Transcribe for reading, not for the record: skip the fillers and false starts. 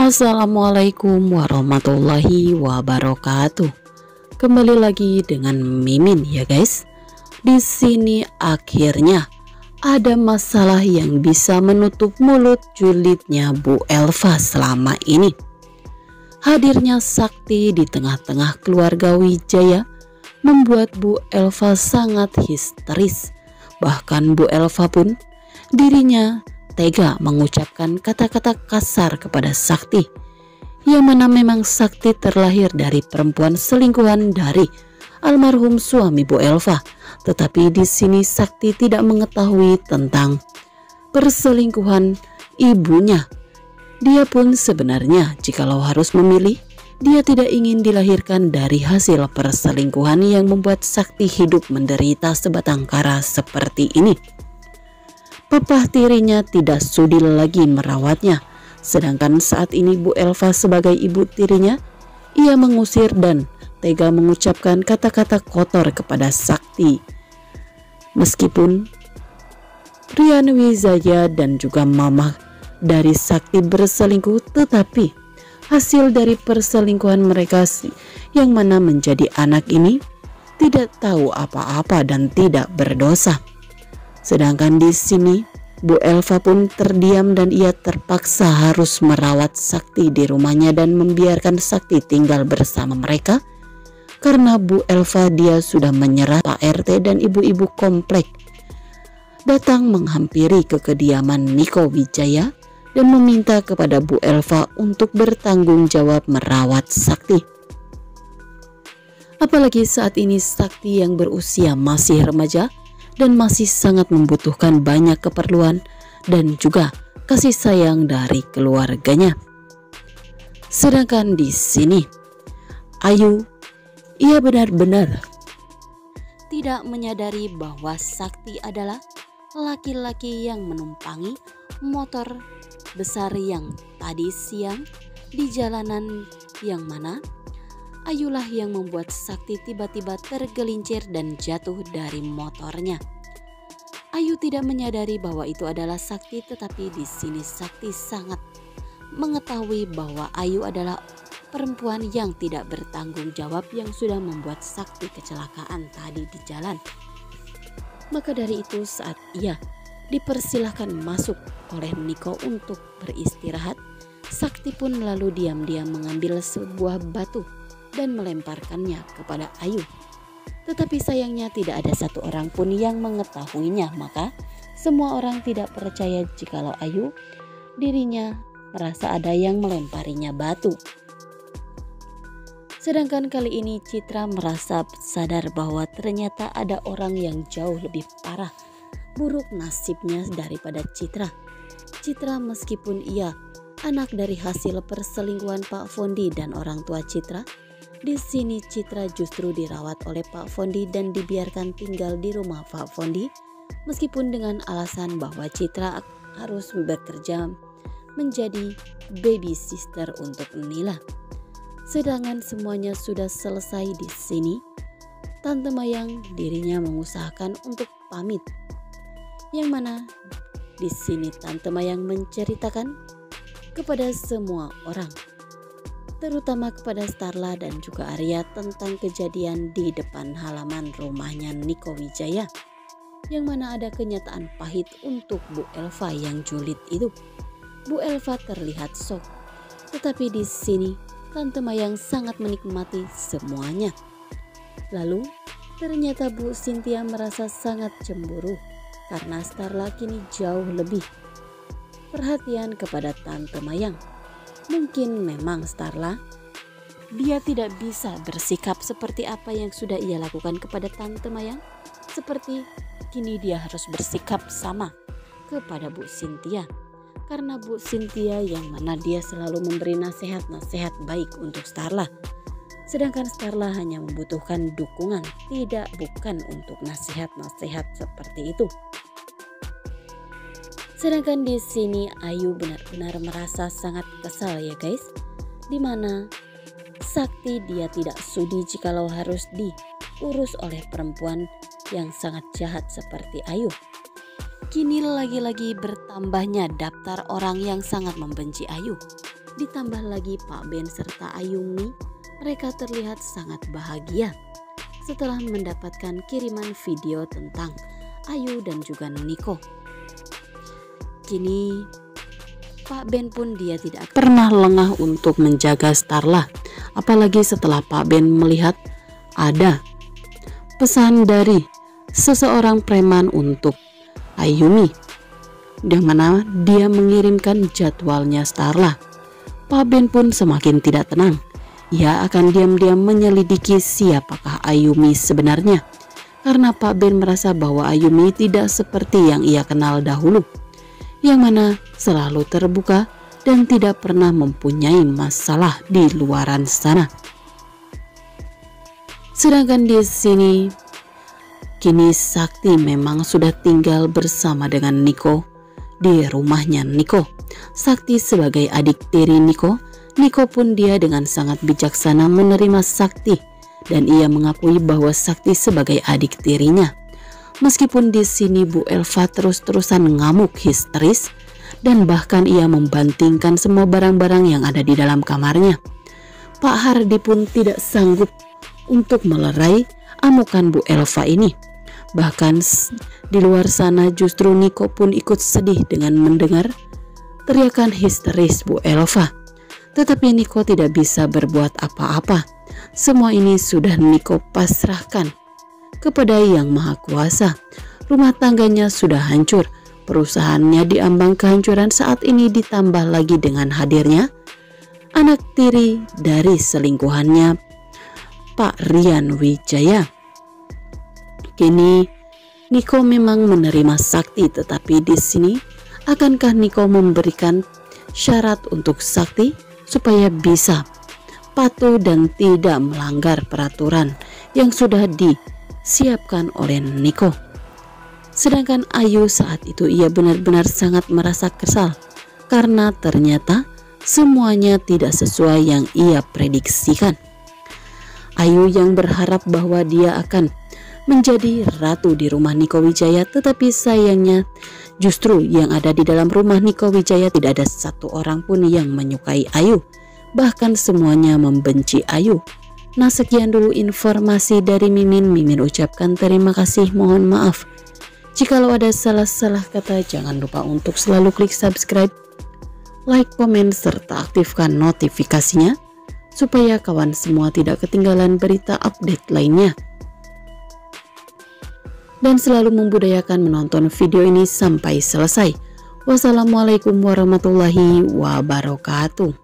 Assalamualaikum warahmatullahi wabarakatuh. Kembali lagi dengan Mimin ya guys. Di sini akhirnya ada masalah yang bisa menutup mulut julidnya Bu Elva selama ini. Hadirnya Sakti di tengah-tengah keluarga Wijaya membuat Bu Elva sangat histeris. Bahkan Bu Elva pun dirinya tega mengucapkan kata-kata kasar kepada Sakti, yang mana memang Sakti terlahir dari perempuan selingkuhan dari almarhum suami Bu Elva. Tetapi di sini Sakti tidak mengetahui tentang perselingkuhan ibunya. Dia pun sebenarnya jikalau harus memilih, dia tidak ingin dilahirkan dari hasil perselingkuhan yang membuat Sakti hidup menderita sebatang kara seperti ini. Papa tirinya tidak sudi lagi merawatnya, sedangkan saat ini Bu Elva sebagai ibu tirinya, ia mengusir dan tega mengucapkan kata-kata kotor kepada Sakti. Meskipun Rian Wijaya dan juga mama dari Sakti berselingkuh, tetapi hasil dari perselingkuhan mereka yang mana menjadi anak ini tidak tahu apa-apa dan tidak berdosa. Sedangkan di sini Bu Elva pun terdiam dan ia terpaksa harus merawat Sakti di rumahnya dan membiarkan Sakti tinggal bersama mereka. Karena Bu Elva dia sudah menyerah, Pak RT dan ibu-ibu komplek datang menghampiri ke kediaman Niko Wijaya dan meminta kepada Bu Elva untuk bertanggung jawab merawat Sakti. Apalagi saat ini Sakti yang berusia masih remaja dan masih sangat membutuhkan banyak keperluan dan juga kasih sayang dari keluarganya. Sedangkan di sini Ayu, ia benar-benar tidak menyadari bahwa Sakti adalah laki-laki yang menumpangi motor besar yang tadi siang di jalanan, yang mana Ayulah yang membuat Sakti tiba-tiba tergelincir dan jatuh dari motornya. Ayu tidak menyadari bahwa itu adalah Sakti, tetapi di sini Sakti sangat mengetahui bahwa Ayu adalah perempuan yang tidak bertanggung jawab yang sudah membuat Sakti kecelakaan tadi di jalan. Maka dari itu saat ia dipersilahkan masuk oleh Niko untuk beristirahat, Sakti pun lalu diam-diam mengambil sebuah batu dan melemparkannya kepada Ayu. Tetapi sayangnya tidak ada satu orang pun yang mengetahuinya, maka semua orang tidak percaya jikalau Ayu dirinya merasa ada yang melemparinya batu. Sedangkan kali ini Citra merasa sadar bahwa ternyata ada orang yang jauh lebih parah buruk nasibnya daripada Citra. Citra meskipun ia anak dari hasil perselingkuhan Pak Fondi dan orang tua Citra, di sini Citra justru dirawat oleh Pak Fondi dan dibiarkan tinggal di rumah Pak Fondi, meskipun dengan alasan bahwa Citra harus bekerja menjadi baby sister untuk Nila. Sedangkan semuanya sudah selesai di sini, Tante Mayang dirinya mengusahakan untuk pamit, yang mana di sini Tante Mayang menceritakan kepada semua orang, terutama kepada Starla dan juga Arya, tentang kejadian di depan halaman rumahnya Niko Wijaya, yang mana ada kenyataan pahit untuk Bu Elva yang julid itu. Bu Elva terlihat shock, tetapi di sini Tante Mayang sangat menikmati semuanya. Lalu ternyata Bu Cynthia merasa sangat cemburu karena Starla kini jauh lebih perhatian kepada Tante Mayang. Mungkin memang Starla dia tidak bisa bersikap seperti apa yang sudah ia lakukan kepada Tante Mayang, seperti kini dia harus bersikap sama kepada Bu Cynthia, karena Bu Cynthia yang mana dia selalu memberi nasihat-nasihat baik untuk Starla, sedangkan Starla hanya membutuhkan dukungan, bukan untuk nasihat-nasihat seperti itu. Sedangkan di sini Ayu benar-benar merasa sangat kesal ya guys, dimana Sakti dia tidak sudi jikalau harus diurus oleh perempuan yang sangat jahat seperti Ayu. Kini lagi-lagi bertambahnya daftar orang yang sangat membenci Ayu. Ditambah lagi Pak Ben serta Ayumi, mereka terlihat sangat bahagia setelah mendapatkan kiriman video tentang Ayu dan juga Niko. Kini Pak Ben pun dia tidak pernah lengah untuk menjaga Starla, apalagi setelah Pak Ben melihat ada pesan dari seseorang preman untuk Ayumi, yang mana dia mengirimkan jadwalnya Starla. Pak Ben pun semakin tidak tenang. Ia akan diam-diam menyelidiki siapakah Ayumi sebenarnya, karena Pak Ben merasa bahwa Ayumi tidak seperti yang ia kenal dahulu, yang mana selalu terbuka dan tidak pernah mempunyai masalah di luaran sana. Sedangkan di sini kini Sakti memang sudah tinggal bersama dengan Niko di rumahnya Niko. Sakti sebagai adik tiri Niko pun dia dengan sangat bijaksana menerima Sakti dan ia mengakui bahwa Sakti sebagai adik tirinya. Meskipun di sini Bu Elva terus-terusan ngamuk histeris dan bahkan ia membantingkan semua barang-barang yang ada di dalam kamarnya, Pak Hardi pun tidak sanggup untuk melerai amukan Bu Elva ini. Bahkan di luar sana justru Niko pun ikut sedih dengan mendengar teriakan histeris Bu Elva. Tetapi Niko tidak bisa berbuat apa-apa. Semua ini sudah Niko pasrahkan kepada Yang Maha Kuasa. Rumah tangganya sudah hancur, perusahaannya diambang kehancuran saat ini, ditambah lagi dengan hadirnya anak tiri dari selingkuhannya Pak Rian Wijaya. Kini Niko memang menerima Sakti, tetapi di sini akankah Niko memberikan syarat untuk Sakti supaya bisa patuh dan tidak melanggar peraturan yang sudah disiapkan oleh Niko? Sedangkan Ayu saat itu ia benar-benar sangat merasa kesal karena ternyata semuanya tidak sesuai yang ia prediksikan. Ayu yang berharap bahwa dia akan menjadi ratu di rumah Niko Wijaya, tetapi sayangnya justru yang ada di dalam rumah Niko Wijaya tidak ada satu orang pun yang menyukai Ayu, bahkan semuanya membenci Ayu. Nah, sekian dulu informasi dari Mimin. Mimin ucapkan terima kasih, mohon maaf jikalau ada salah-salah kata. Jangan lupa untuk selalu klik subscribe, like, komen, serta aktifkan notifikasinya supaya kawan semua tidak ketinggalan berita update lainnya. Dan selalu membudayakan menonton video ini sampai selesai. Wassalamualaikum warahmatullahi wabarakatuh.